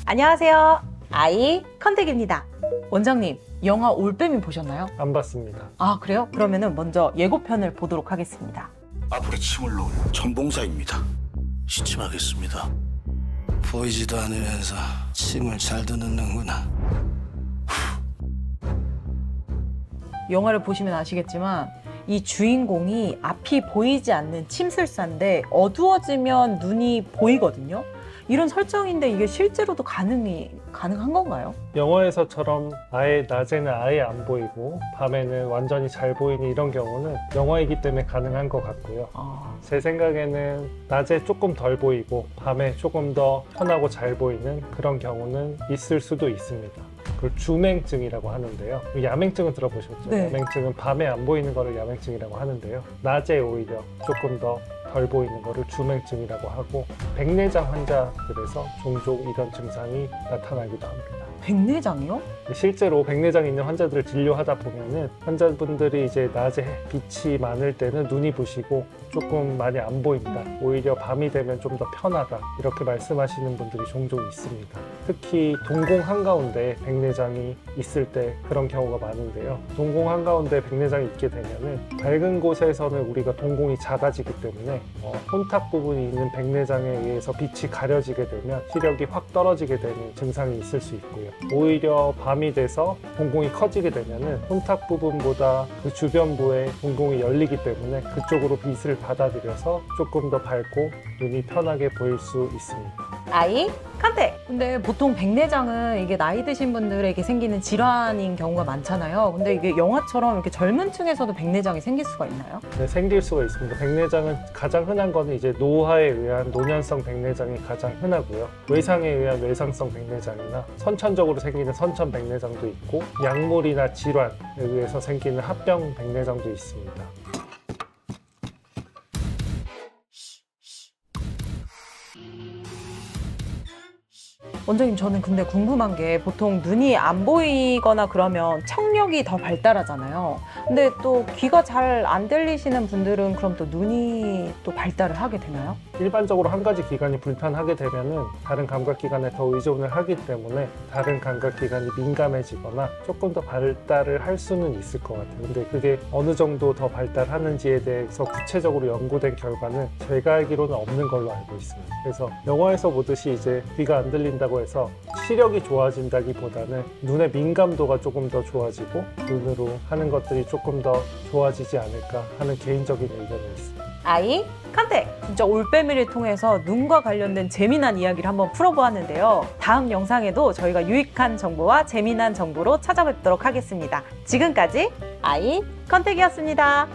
안녕하세요. 아이 컨택입니다. 원장님, 영화 올빼미 보셨나요? 안 봤습니다. 아, 그래요? 그러면은 먼저 예고편을 보도록 하겠습니다. 앞으로 침을 놓은 천봉사입니다. 시침하겠습니다. 보이지도 않으면서 침을 잘도 넣는구나. 영화를 보시면 아시겠지만 이 주인공이 앞이 보이지 않는 침술사인데 어두워지면 눈이 보이거든요. 이런 설정인데 이게 실제로도 가능한 건가요? 영화에서처럼 아예 낮에는 아예 안 보이고 밤에는 완전히 잘 보이는 이런 경우는 영화이기 때문에 가능한 것 같고요. 제 생각에는 낮에 조금 덜 보이고 밤에 조금 더 편하고 잘 보이는 그런 경우는 있을 수도 있습니다. 그걸 주맹증이라고 하는데요. 야맹증은 들어보셨죠? 네. 야맹증은 밤에 안 보이는 거를 야맹증이라고 하는데요. 낮에 오히려 조금 더 덜 보이는 거를 주맹증이라고 하고, 백내장 환자들에서 종종 이런 증상이 나타나기도 합니다. 백내장이요? 실제로 백내장 있는 환자들을 진료하다 보면은 환자분들이 이제 낮에 빛이 많을 때는 눈이 부시고 조금 많이 안 보인다, 오히려 밤이 되면 좀 더 편하다, 이렇게 말씀하시는 분들이 종종 있습니다. 특히 동공 한가운데 백내장이 있을 때 그런 경우가 많은데요. 동공 한가운데 백내장이 있게 되면은 밝은 곳에서는 우리가 동공이 작아지기 때문에 혼탁 부분이 있는 백내장에 의해서 빛이 가려지게 되면 시력이 확 떨어지게 되는 증상이 있을 수 있고요. 오히려 밤이 돼서 동공이 커지게 되면은 혼탁 부분보다 그 주변부에 동공이 열리기 때문에 그쪽으로 빛을 받아들여서 조금 더 밝고 눈이 편하게 보일 수 있습니다. 아이 컨택! 근데 보통 백내장은 이게 나이 드신 분들에게 생기는 질환인 경우가 많잖아요. 근데 이게 영화처럼 이렇게 젊은 층에서도 백내장이 생길 수가 있나요? 네, 생길 수가 있습니다. 백내장은 가장 흔한 거는 이제 노화에 의한 노년성 백내장이 가장 흔하고요. 외상에 의한 외상성 백내장이나 선천적으로 생기는 선천 백내장도 있고, 약물이나 질환에 의해서 생기는 합병 백내장도 있습니다. 원장님, 저는 근데 궁금한 게 보통 눈이 안 보이거나 그러면 청력이 더 발달하잖아요. 근데 또 귀가 잘 안 들리시는 분들은 그럼 또 눈이 또 발달을 하게 되나요? 일반적으로 한 가지 기관이 불편하게 되면은 다른 감각기관에 더 의존을 하기 때문에 다른 감각기관이 민감해지거나 조금 더 발달을 할 수는 있을 것 같아요. 근데 그게 어느 정도 더 발달하는지에 대해서 구체적으로 연구된 결과는 제가 알기로는 없는 걸로 알고 있습니다. 그래서 영화에서 보듯이 이제 귀가 안 들린다고 해서 시력이 좋아진다기보다는 눈의 민감도가 조금 더 좋아지고 눈으로 하는 것들이 조금 더 좋아지지 않을까 하는 개인적인 의견이 있습니다. 아이 컨택! 진짜 올빼미를 통해서 눈과 관련된 재미난 이야기를 한번 풀어보았는데요. 다음 영상에도 저희가 유익한 정보와 재미난 정보로 찾아뵙도록 하겠습니다. 지금까지 아이 컨택이었습니다.